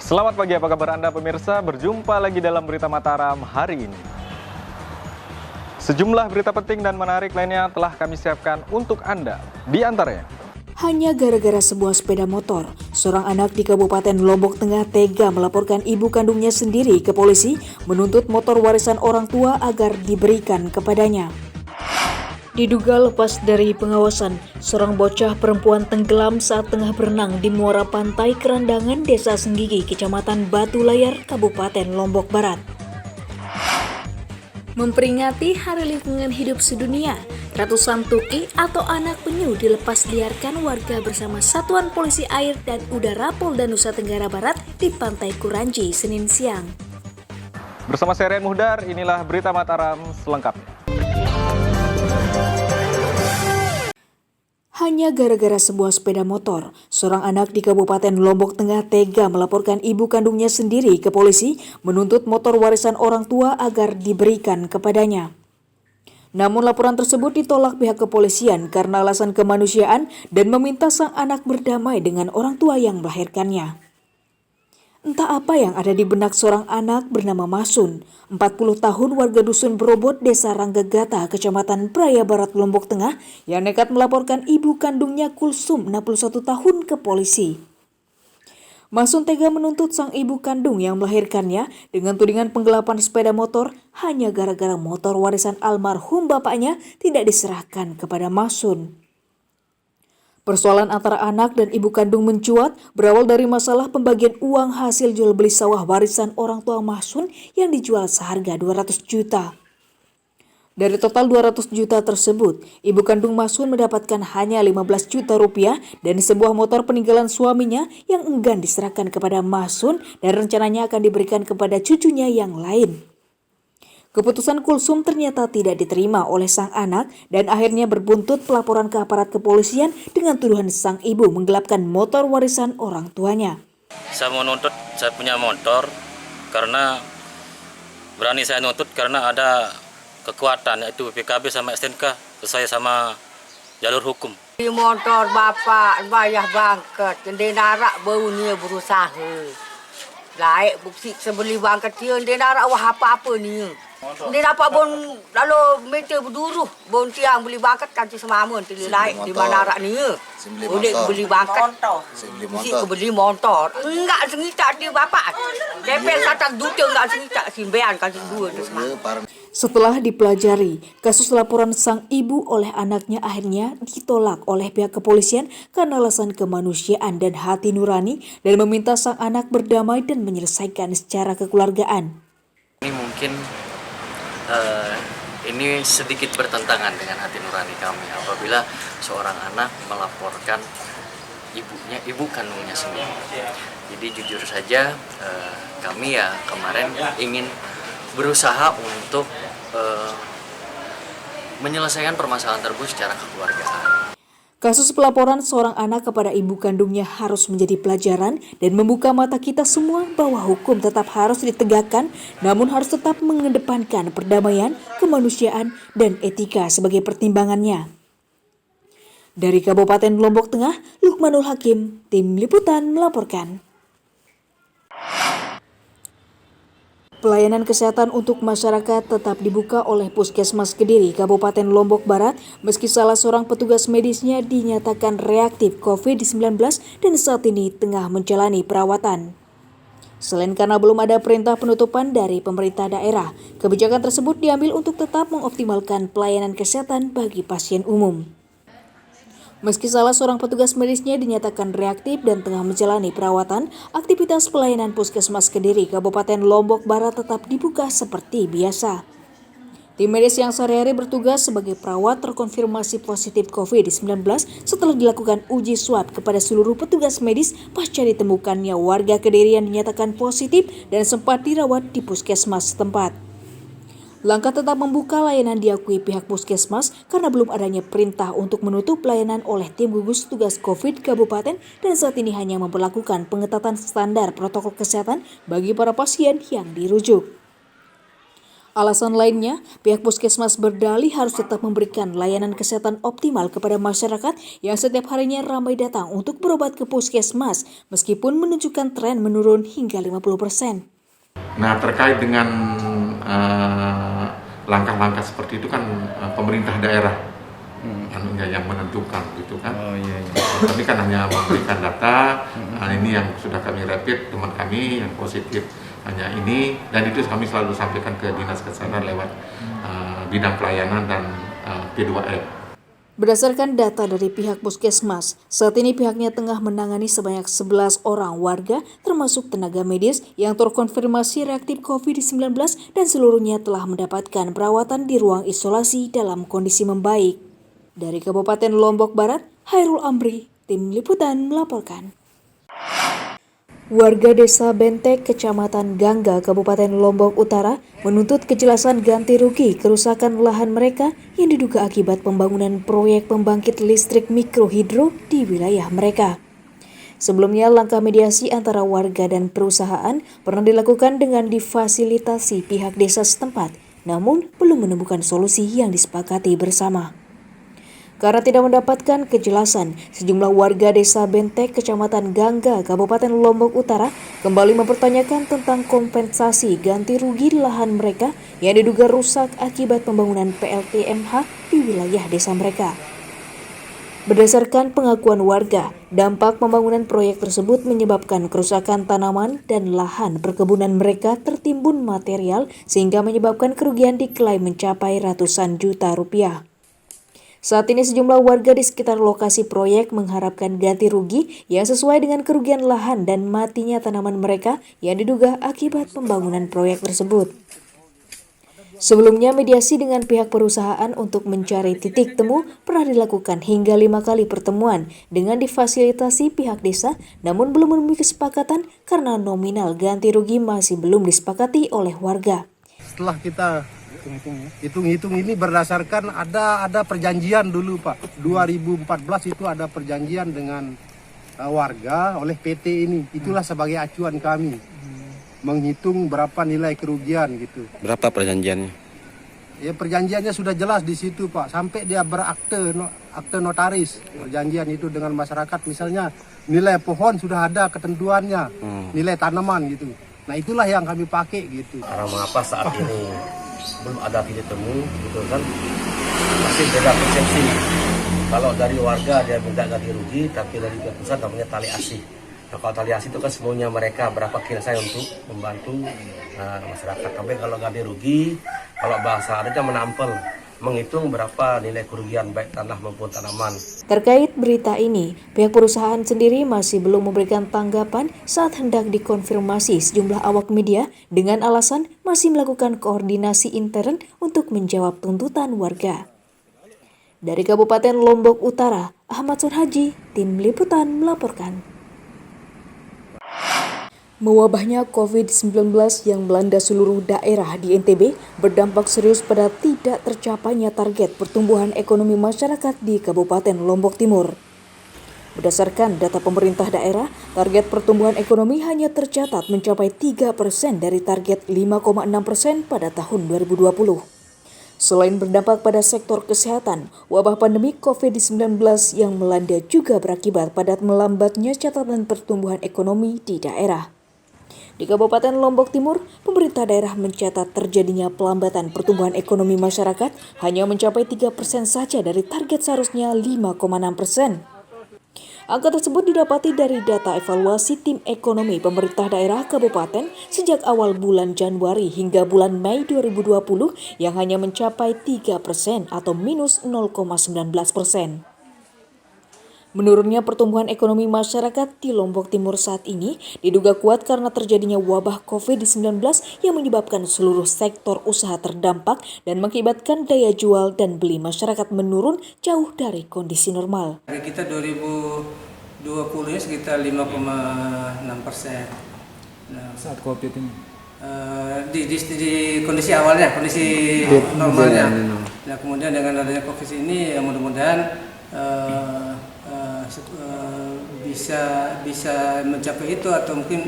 Selamat pagi, apa kabar Anda pemirsa? Berjumpa lagi dalam Berita Mataram hari ini. Sejumlah berita penting dan menarik lainnya telah kami siapkan untuk Anda. Di antaranya, hanya gara-gara sebuah sepeda motor, seorang anak di Kabupaten Lombok Tengah tega melaporkan ibu kandungnya sendiri ke polisi menuntut motor warisan orang tua agar diberikan kepadanya. Diduga lepas dari pengawasan, seorang bocah perempuan tenggelam saat tengah berenang di muara pantai Kerandangan, Desa Senggigi, Kecamatan Batu Layar, Kabupaten Lombok Barat. Memperingati Hari Lingkungan Hidup Sedunia, ratusan tuki atau anak penyu dilepas liarkan warga bersama Satuan Polisi Air dan Udara Polda Nusa Tenggara Barat di Pantai Kuranji, Senin siang. bersama saya Rian Muhdar, inilah Berita Mataram selengkapnya. Hanya gara-gara sebuah sepeda motor, seorang anak di Kabupaten Lombok Tengah tega melaporkan ibu kandungnya sendiri ke polisi menuntut motor warisan orang tua agar diberikan kepadanya. Namun laporan tersebut ditolak pihak kepolisian karena alasan kemanusiaan dan meminta sang anak berdamai dengan orang tua yang melahirkannya. Entah apa yang ada di benak seorang anak bernama Masun, 40 tahun warga Dusun Berobot, Desa Ranggagata, Kecamatan Praia Barat, Lombok Tengah, yang nekat melaporkan ibu kandungnya Kulsum, 61 tahun ke polisi. Masun tega menuntut sang ibu kandung yang melahirkannya dengan tudingan penggelapan sepeda motor hanya gara-gara motor warisan almarhum bapaknya tidak diserahkan kepada Masun. Persoalan antara anak dan ibu kandung mencuat berawal dari masalah pembagian uang hasil jual beli sawah warisan orang tua Masun yang dijual seharga 200 juta. Dari total 200 juta tersebut, ibu kandung Masun mendapatkan hanya 15 juta rupiah dan sebuah motor peninggalan suaminya yang enggan diserahkan kepada Masun dan rencananya akan diberikan kepada cucunya yang lain. Keputusan Kulsum ternyata tidak diterima oleh sang anak dan akhirnya berbuntut pelaporan ke aparat kepolisian dengan tuduhan sang ibu menggelapkan motor warisan orang tuanya. Saya mau nuntut, saya punya motor karena berani saya nuntut karena ada kekuatan yaitu PKB sama STNK sesuai sama jalur hukum. Di motor bapak bayar bangket, dia narak baunya berusaha. Laik bukti sebeli bangket dia narak wah apa-apa ni. Dia dapat bon lalu meter berduruh bon tiang beli bangket kanci semamun tili laik di mana narak ni. Boleh beli bangket. Mesti beli motor. Enggak sengita dia bapak. Depel kata duta enggak sengita simbean kanci dua tu semamun. Setelah dipelajari, kasus laporan sang ibu oleh anaknya akhirnya ditolak oleh pihak kepolisian karena alasan kemanusiaan dan hati nurani dan meminta sang anak berdamai dan menyelesaikan secara kekeluargaan. Ini mungkin ini sedikit bertentangan dengan hati nurani kami apabila seorang anak melaporkan ibu kandungnya sendiri. Jadi jujur saja kami ya kemarin ingin berusaha untuk menyelesaikan permasalahan tersebut secara kekeluargaan. Kasus pelaporan seorang anak kepada ibu kandungnya harus menjadi pelajaran dan membuka mata kita semua bahwa hukum tetap harus ditegakkan, namun harus tetap mengedepankan perdamaian, kemanusiaan, dan etika sebagai pertimbangannya. Dari Kabupaten Lombok Tengah, Lukmanul Hakim, Tim Liputan melaporkan. Pelayanan kesehatan untuk masyarakat tetap dibuka oleh Puskesmas Kediri, Kabupaten Lombok Barat, meski salah seorang petugas medisnya dinyatakan reaktif COVID-19 dan saat ini tengah menjalani perawatan. Selain karena belum ada perintah penutupan dari pemerintah daerah, kebijakan tersebut diambil untuk tetap mengoptimalkan pelayanan kesehatan bagi pasien umum. Meski salah seorang petugas medisnya dinyatakan reaktif dan tengah menjalani perawatan, aktivitas pelayanan Puskesmas Kediri, Kabupaten Lombok Barat tetap dibuka seperti biasa. Tim medis yang sehari-hari bertugas sebagai perawat terkonfirmasi positif COVID-19 setelah dilakukan uji swab kepada seluruh petugas medis pasca ditemukannya warga Kediri yang dinyatakan positif dan sempat dirawat di Puskesmas setempat. Langkah tetap membuka layanan diakui pihak Puskesmas karena belum adanya perintah untuk menutup layanan oleh tim gugus tugas COVID Kabupaten dan saat ini hanya memperlakukan pengetatan standar protokol kesehatan bagi para pasien yang dirujuk. Alasan lainnya, pihak puskesmas berdalih harus tetap memberikan layanan kesehatan optimal kepada masyarakat yang setiap harinya ramai datang untuk berobat ke puskesmas, meskipun menunjukkan tren menurun hingga 50%. Nah, terkait dengan langkah-langkah seperti itu kan pemerintah daerah yang menentukan gitu kan. Kami kan hanya memberikan data, ini yang sudah kami rapid teman kami yang positif hanya ini, dan itu kami selalu sampaikan ke Dinas Kesehatan lewat bidang pelayanan dan P2M. Berdasarkan data dari pihak puskesmas, saat ini pihaknya tengah menangani sebanyak 11 orang warga termasuk tenaga medis yang terkonfirmasi reaktif COVID-19 dan seluruhnya telah mendapatkan perawatan di ruang isolasi dalam kondisi membaik. Dari Kabupaten Lombok Barat, Hairul Amri, Tim Liputan melaporkan. Warga Desa Bentek, Kecamatan Gangga, Kabupaten Lombok Utara menuntut kejelasan ganti rugi kerusakan lahan mereka yang diduga akibat pembangunan proyek pembangkit listrik mikrohidro di wilayah mereka. Sebelumnya, langkah mediasi antara warga dan perusahaan pernah dilakukan dengan difasilitasi pihak desa setempat, namun belum menemukan solusi yang disepakati bersama. Karena tidak mendapatkan kejelasan, sejumlah warga Desa Bentek, Kecamatan Gangga, Kabupaten Lombok Utara kembali mempertanyakan tentang kompensasi ganti rugi lahan mereka yang diduga rusak akibat pembangunan PLTMH di wilayah desa mereka. Berdasarkan pengakuan warga, dampak pembangunan proyek tersebut menyebabkan kerusakan tanaman dan lahan perkebunan mereka tertimbun material sehingga menyebabkan kerugian diklaim mencapai ratusan juta rupiah. Saat ini sejumlah warga di sekitar lokasi proyek mengharapkan ganti rugi yang sesuai dengan kerugian lahan dan matinya tanaman mereka yang diduga akibat pembangunan proyek tersebut. Sebelumnya, mediasi dengan pihak perusahaan untuk mencari titik temu pernah dilakukan hingga 5 kali pertemuan dengan difasilitasi pihak desa, namun belum menemui kesepakatan karena nominal ganti rugi masih belum disepakati oleh warga. Setelah kita hitung-hitung ini berdasarkan ada perjanjian dulu Pak, 2014 itu ada perjanjian dengan warga oleh PT ini, itulah sebagai acuan kami menghitung berapa nilai kerugian gitu. Berapa perjanjiannya? Ya perjanjiannya sudah jelas di situ Pak, sampai dia berakte akte notaris perjanjian itu dengan masyarakat, misalnya nilai pohon sudah ada ketentuannya, nilai tanaman gitu. Nah itulah yang kami pakai gitu. Karena mengapa saat ini belum ada titik temu gitu kan, masih beda persepsi. Kalau dari warga dia minta ganti rugi, tapi dari pusat namanya tali asih. Nah, kalau tali asih itu kan semuanya mereka berapa kira saya untuk membantu masyarakat. Tapi kalau ganti rugi, kalau bahasa adatnya menampel, menghitung berapa nilai kerugian baik tanah maupun tanaman. Terkait berita ini, pihak perusahaan sendiri masih belum memberikan tanggapan saat hendak dikonfirmasi sejumlah awak media dengan alasan masih melakukan koordinasi intern untuk menjawab tuntutan warga. Dari Kabupaten Lombok Utara, Ahmad Sunhaji, Tim Liputan melaporkan. Mewabahnya COVID-19 yang melanda seluruh daerah di NTB berdampak serius pada tidak tercapainya target pertumbuhan ekonomi masyarakat di Kabupaten Lombok Timur. Berdasarkan data pemerintah daerah, target pertumbuhan ekonomi hanya tercatat mencapai 3% dari target 5,6% pada tahun 2020. Selain berdampak pada sektor kesehatan, wabah pandemi COVID-19 yang melanda juga berakibat pada melambatnya catatan pertumbuhan ekonomi di daerah. Di Kabupaten Lombok Timur, pemerintah daerah mencatat terjadinya pelambatan pertumbuhan ekonomi masyarakat hanya mencapai 3% saja dari target seharusnya 5,6%. Angka tersebut didapati dari data evaluasi tim ekonomi pemerintah daerah kabupaten sejak awal bulan Januari hingga bulan Mei 2020 yang hanya mencapai 3% atau minus 0,19%. Menurunnya pertumbuhan ekonomi masyarakat di Lombok Timur saat ini diduga kuat karena terjadinya wabah COVID-19 yang menyebabkan seluruh sektor usaha terdampak dan mengakibatkan daya jual dan beli masyarakat menurun jauh dari kondisi normal. Kita 2020 ini sekitar 5,6%. Nah, Saat COVID ini? Di kondisi awalnya, kondisi normalnya. Nah, kemudian dengan adanya COVID ini ya mudah-mudahan bisa mencapai itu atau mungkin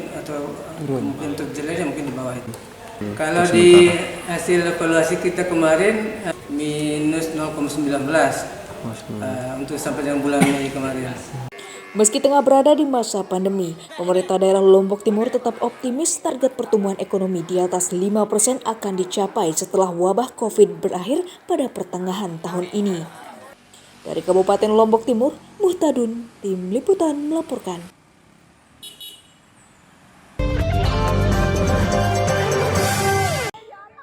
terjeleknya mungkin di bawah itu. Kalau di hasil evaluasi kita kemarin minus 0,19 untuk sampai dengan bulan Mei kemarin. Meski tengah berada di masa pandemi, pemerintah daerah Lombok Timur tetap optimis target pertumbuhan ekonomi di atas 5% akan dicapai setelah wabah COVID berakhir pada pertengahan tahun ini. Dari Kabupaten Lombok Timur, Muhtadun, Tim Liputan melaporkan.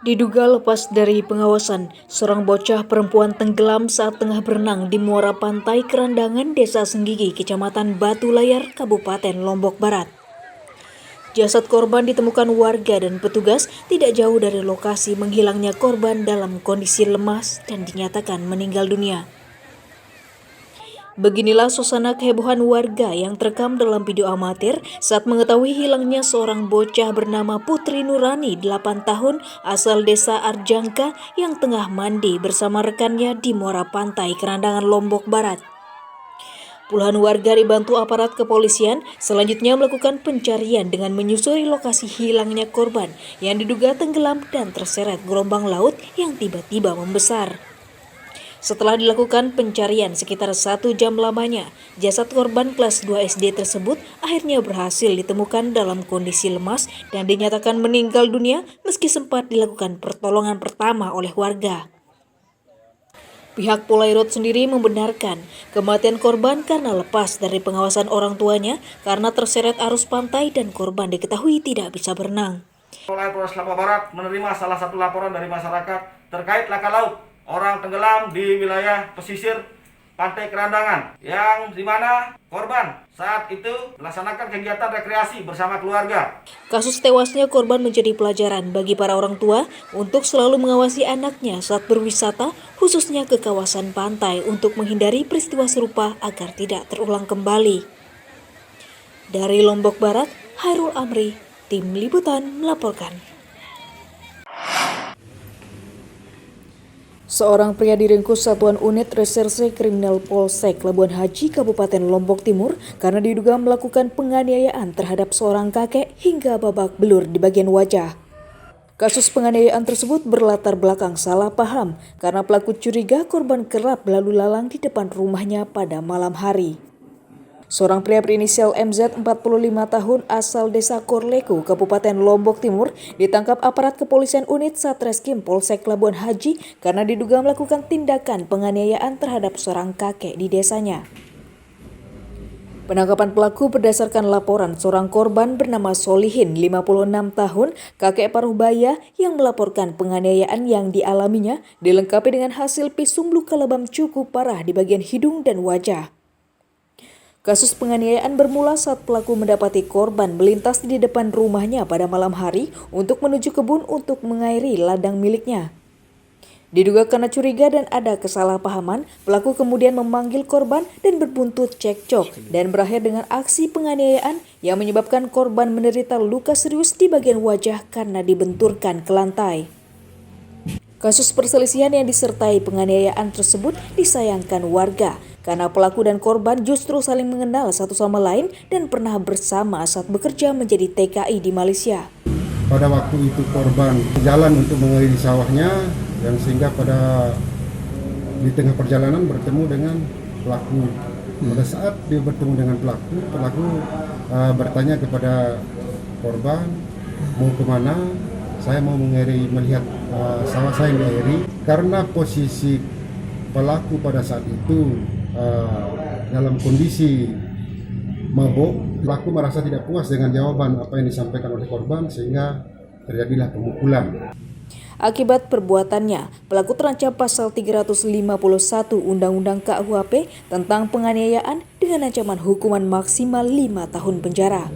Diduga lepas dari pengawasan, seorang bocah perempuan tenggelam saat tengah berenang di muara pantai Kerandangan, Desa Senggigi, Kecamatan Batu Layar, Kabupaten Lombok Barat. Jasad korban ditemukan warga dan petugas tidak jauh dari lokasi menghilangnya korban dalam kondisi lemas dan dinyatakan meninggal dunia. Beginilah suasana kehebohan warga yang terekam dalam video amatir saat mengetahui hilangnya seorang bocah bernama Putri Nurani, 8 tahun, asal desa Arjangka yang tengah mandi bersama rekannya di muara pantai Kerandangan, Lombok Barat. Puluhan warga dibantu aparat kepolisian selanjutnya melakukan pencarian dengan menyusuri lokasi hilangnya korban yang diduga tenggelam dan terseret gelombang laut yang tiba-tiba membesar. Setelah dilakukan pencarian sekitar 1 jam lamanya, jasad korban kelas 2 SD tersebut akhirnya berhasil ditemukan dalam kondisi lemas dan dinyatakan meninggal dunia meski sempat dilakukan pertolongan pertama oleh warga. Pihak Polairut sendiri membenarkan kematian korban karena lepas dari pengawasan orang tuanya karena terseret arus pantai dan korban diketahui tidak bisa berenang. Polres Lombok Barat menerima salah satu laporan dari masyarakat terkait laka laut orang tenggelam di wilayah pesisir Pantai Kerandangan, yang dimana korban saat itu melaksanakan kegiatan rekreasi bersama keluarga. Kasus tewasnya korban menjadi pelajaran bagi para orang tua untuk selalu mengawasi anaknya saat berwisata, khususnya ke kawasan pantai untuk menghindari peristiwa serupa agar tidak terulang kembali. Dari Lombok Barat, Hairul Amri, Tim Liputan melaporkan. Seorang pria diringkus Satuan Unit Reserse Kriminal Polsek Labuan Haji, Kabupaten Lombok Timur karena diduga melakukan penganiayaan terhadap seorang kakek hingga babak belur di bagian wajah. Kasus penganiayaan tersebut berlatar belakang salah paham karena pelaku curiga korban kerap lalu lalang di depan rumahnya pada malam hari. Seorang pria berinisial MZ 45 tahun asal desa Korleko, Kabupaten Lombok Timur ditangkap aparat kepolisian unit Satreskrim Polsek Labuan Haji karena diduga melakukan tindakan penganiayaan terhadap seorang kakek di desanya. Penangkapan pelaku berdasarkan laporan seorang korban bernama Solihin, 56 tahun, kakek Paruhbaya yang melaporkan penganiayaan yang dialaminya dilengkapi dengan hasil pisum luka lebam cukup parah di bagian hidung dan wajah. Kasus penganiayaan bermula saat pelaku mendapati korban melintas di depan rumahnya pada malam hari untuk menuju kebun untuk mengairi ladang miliknya. Diduga karena curiga dan ada kesalahpahaman, pelaku kemudian memanggil korban dan berbuntut cekcok dan berakhir dengan aksi penganiayaan yang menyebabkan korban menderita luka serius di bagian wajah karena dibenturkan ke lantai. Kasus perselisihan yang disertai penganiayaan tersebut disayangkan warga karena pelaku dan korban justru saling mengenal satu sama lain dan pernah bersama saat bekerja menjadi TKI di Malaysia. Pada waktu itu korban jalan untuk mengairi sawahnya, yang sehingga di tengah perjalanan bertemu dengan pelaku. Pada saat dia bertemu dengan pelaku bertanya kepada korban, mau kemana? Saya mau melihat sawah saya yang diairi. Karena posisi pelaku pada saat itu dalam kondisi mabuk, pelaku merasa tidak puas dengan jawaban apa yang disampaikan oleh korban sehingga terjadilah pemukulan. Akibat perbuatannya, pelaku terancam pasal 351 Undang-Undang KUHP tentang penganiayaan dengan ancaman hukuman maksimal 5 tahun penjara.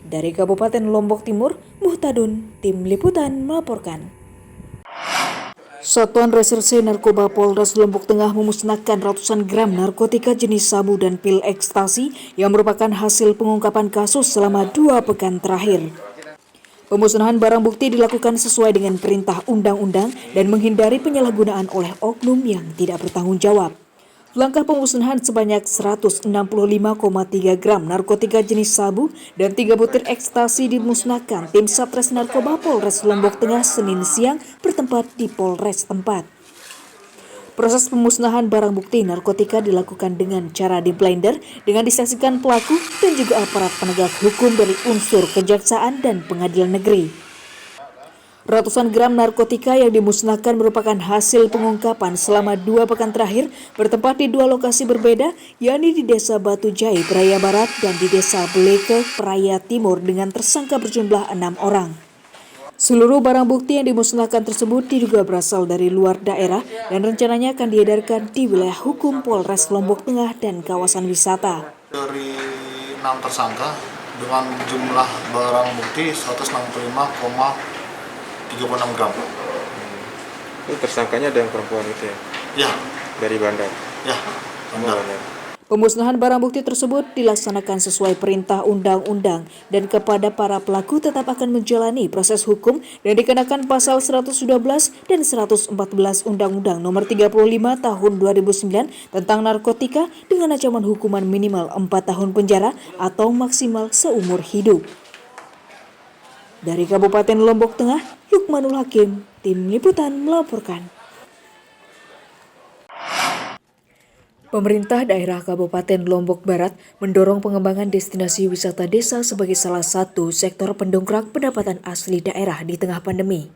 Dari Kabupaten Lombok Timur, Muhtadun, Tim Liputan melaporkan. Satuan Reserse Narkoba Polres Lombok Tengah memusnahkan ratusan gram narkotika jenis sabu dan pil ekstasi yang merupakan hasil pengungkapan kasus selama 2 pekan terakhir. Pemusnahan barang bukti dilakukan sesuai dengan perintah undang-undang dan menghindari penyalahgunaan oleh oknum yang tidak bertanggung jawab. Langkah pemusnahan sebanyak 165,3 gram narkotika jenis sabu dan 3 butir ekstasi dimusnahkan tim Satres Narkoba Polres Lombok Tengah Senin siang bertempat di Polres tempat. Proses pemusnahan barang bukti narkotika dilakukan dengan cara di blender dengan disaksikan pelaku dan juga aparat penegak hukum dari unsur kejaksaan dan pengadilan negeri. Ratusan gram narkotika yang dimusnahkan merupakan hasil pengungkapan selama 2 pekan terakhir bertempat di 2 lokasi berbeda, yakni di Desa Batu Jai, Praia Barat dan di Desa Beleke, Praia Timur dengan tersangka berjumlah 6 orang. Seluruh barang bukti yang dimusnahkan tersebut diduga berasal dari luar daerah dan rencananya akan diedarkan di wilayah hukum Polres Lombok Tengah dan kawasan wisata. Dari 6 tersangka dengan jumlah barang bukti 165,36 gram. Itu tersangkanya ada yang perempuan itu ya? Ya. Dari Bandar? Ya, Bandar. Pemusnahan barang bukti tersebut dilaksanakan sesuai perintah undang-undang dan kepada para pelaku tetap akan menjalani proses hukum dan dikenakan pasal 112 dan 114 Undang-Undang Nomor 35 Tahun 2009 tentang narkotika dengan ancaman hukuman minimal 4 tahun penjara atau maksimal seumur hidup. Dari Kabupaten Lombok Tengah, Lukmanul Hakim, Tim Liputan melaporkan. Pemerintah daerah Kabupaten Lombok Barat mendorong pengembangan destinasi wisata desa sebagai salah satu sektor pendongkrak pendapatan asli daerah di tengah pandemi.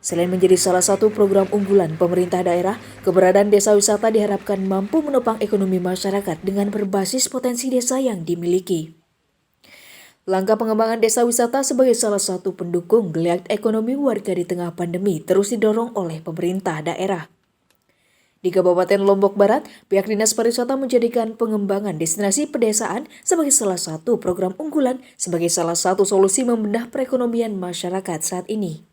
Selain menjadi salah satu program unggulan pemerintah daerah, keberadaan desa wisata diharapkan mampu menopang ekonomi masyarakat dengan berbasis potensi desa yang dimiliki. Langkah pengembangan desa wisata sebagai salah satu pendukung geliat ekonomi warga di tengah pandemi terus didorong oleh pemerintah daerah. Di Kabupaten Lombok Barat, pihak Dinas Pariwisata menjadikan pengembangan destinasi pedesaan sebagai salah satu program unggulan sebagai salah satu solusi membedah perekonomian masyarakat saat ini.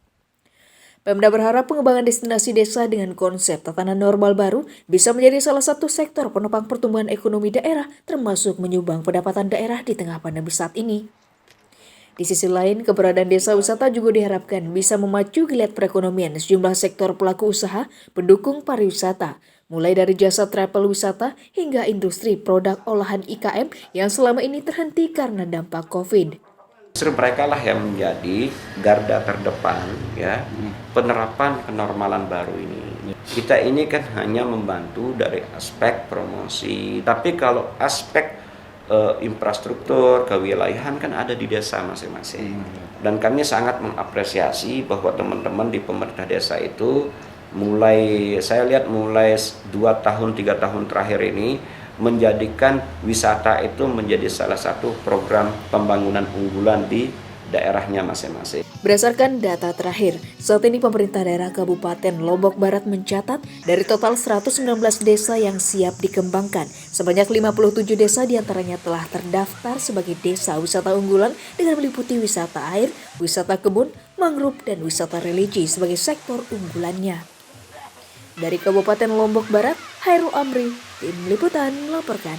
Pemda berharap pengembangan destinasi desa dengan konsep tatanan normal baru bisa menjadi salah satu sektor penopang pertumbuhan ekonomi daerah termasuk menyumbang pendapatan daerah di tengah pandemi saat ini. Di sisi lain, keberadaan desa wisata juga diharapkan bisa memacu geliat perekonomian sejumlah sektor pelaku usaha pendukung pariwisata, mulai dari jasa travel wisata hingga industri produk olahan IKM yang selama ini terhenti karena dampak COVID. Justru mereka lah yang menjadi garda terdepan ya penerapan kenormalan baru ini. Kita ini kan hanya membantu dari aspek promosi, tapi kalau aspek infrastruktur, kewilayahan kan ada di desa masing-masing. Dan kami sangat mengapresiasi bahwa teman-teman di pemerintah desa itu saya lihat mulai 2 tahun 3 tahun terakhir ini menjadikan wisata itu menjadi salah satu program pembangunan unggulan di daerahnya masing-masing. Berdasarkan data terakhir, saat ini pemerintah daerah Kabupaten Lombok Barat mencatat dari total 119 desa yang siap dikembangkan, sebanyak 57 desa diantaranya telah terdaftar sebagai desa wisata unggulan dengan meliputi wisata air, wisata kebun, mangrove, dan wisata religi sebagai sektor unggulannya. Dari Kabupaten Lombok Barat, Hairul Amri, Tim Liputan melaporkan.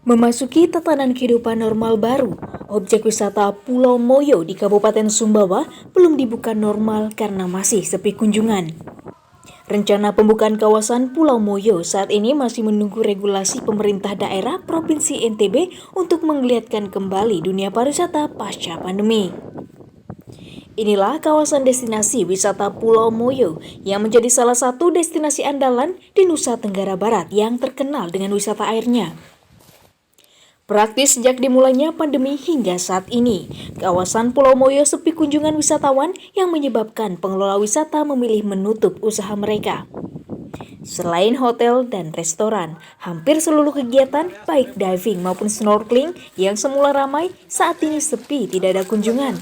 Memasuki tatanan kehidupan normal baru, objek wisata Pulau Moyo di Kabupaten Sumbawa belum dibuka normal karena masih sepi kunjungan. Rencana pembukaan kawasan Pulau Moyo saat ini masih menunggu regulasi pemerintah daerah Provinsi NTB untuk menggeliatkan kembali dunia pariwisata pasca pandemi. Inilah kawasan destinasi wisata Pulau Moyo yang menjadi salah satu destinasi andalan di Nusa Tenggara Barat yang terkenal dengan wisata airnya. Praktis sejak dimulainya pandemi hingga saat ini, kawasan Pulau Moyo sepi kunjungan wisatawan yang menyebabkan pengelola wisata memilih menutup usaha mereka. Selain hotel dan restoran, hampir seluruh kegiatan baik diving maupun snorkeling yang semula ramai saat ini sepi, tidak ada kunjungan.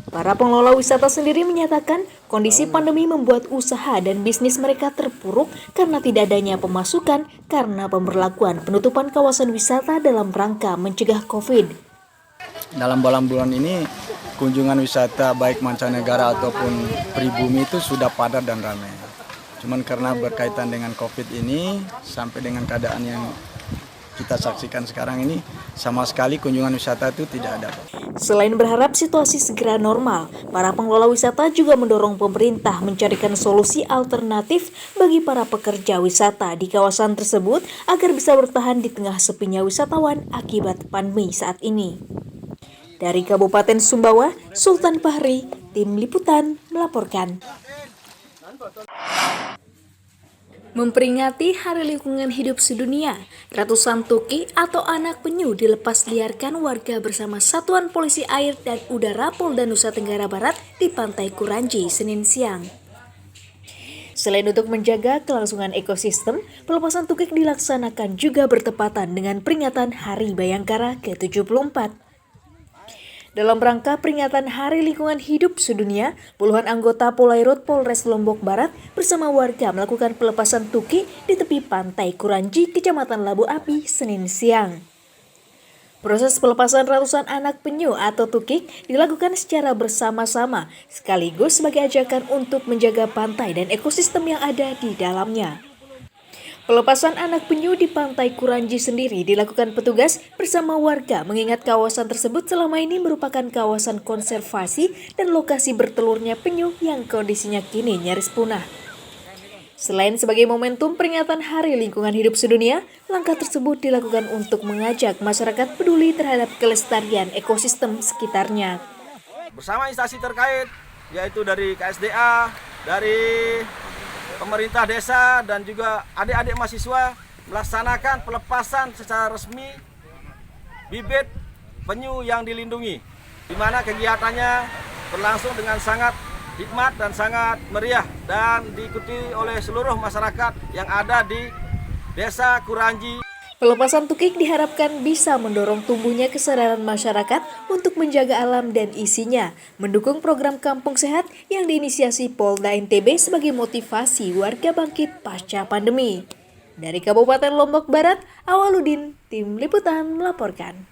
Para pengelola wisata sendiri menyatakan kondisi pandemi membuat usaha dan bisnis mereka terpuruk karena tidak adanya pemasukan karena pemberlakuan penutupan kawasan wisata dalam rangka mencegah COVID. Dalam bulan-bulan ini, kunjungan wisata baik mancanegara ataupun pribumi itu sudah padat dan ramai. Cuman karena berkaitan dengan COVID ini, sampai dengan keadaan yang kita saksikan sekarang ini sama sekali kunjungan wisata itu tidak ada. Selain berharap situasi segera normal, para pengelola wisata juga mendorong pemerintah mencarikan solusi alternatif bagi para pekerja wisata di kawasan tersebut agar bisa bertahan di tengah sepinya wisatawan akibat pandemi saat ini. Dari Kabupaten Sumbawa, Sultan Fahri, Tim Liputan melaporkan. Memperingati Hari Lingkungan Hidup Sedunia, ratusan tukik atau anak penyu dilepas liarkan warga bersama Satuan Polisi Air dan Udara Polda Nusa Tenggara Barat di Pantai Kuranji, Senin siang. Selain untuk menjaga kelangsungan ekosistem, pelepasan tukik dilaksanakan juga bertepatan dengan peringatan Hari Bayangkara ke-74. Dalam rangka peringatan Hari Lingkungan Hidup Sedunia, puluhan anggota Polairut Polres Lombok Barat bersama warga melakukan pelepasan tukik di tepi Pantai Kuranji, Kecamatan Labu Api, Senin siang. Proses pelepasan ratusan anak penyu atau tukik dilakukan secara bersama-sama, sekaligus sebagai ajakan untuk menjaga pantai dan ekosistem yang ada di dalamnya. Pelepasan anak penyu di Pantai Kuranji sendiri dilakukan petugas bersama warga mengingat kawasan tersebut selama ini merupakan kawasan konservasi dan lokasi bertelurnya penyu yang kondisinya kini nyaris punah. Selain sebagai momentum peringatan Hari Lingkungan Hidup Sedunia, langkah tersebut dilakukan untuk mengajak masyarakat peduli terhadap kelestarian ekosistem sekitarnya. Bersama instansi terkait, yaitu dari KSDA, dari pemerintah desa dan juga adik-adik mahasiswa melaksanakan pelepasan secara resmi bibit penyu yang dilindungi, di mana kegiatannya berlangsung dengan sangat hikmat dan sangat meriah dan diikuti oleh seluruh masyarakat yang ada di Desa Kuranji. Pelepasan tukik diharapkan bisa mendorong tumbuhnya kesadaran masyarakat untuk menjaga alam dan isinya, mendukung program Kampung Sehat yang diinisiasi Polda NTB sebagai motivasi warga bangkit pasca pandemi. Dari Kabupaten Lombok Barat, Awaludin, Tim Liputan melaporkan.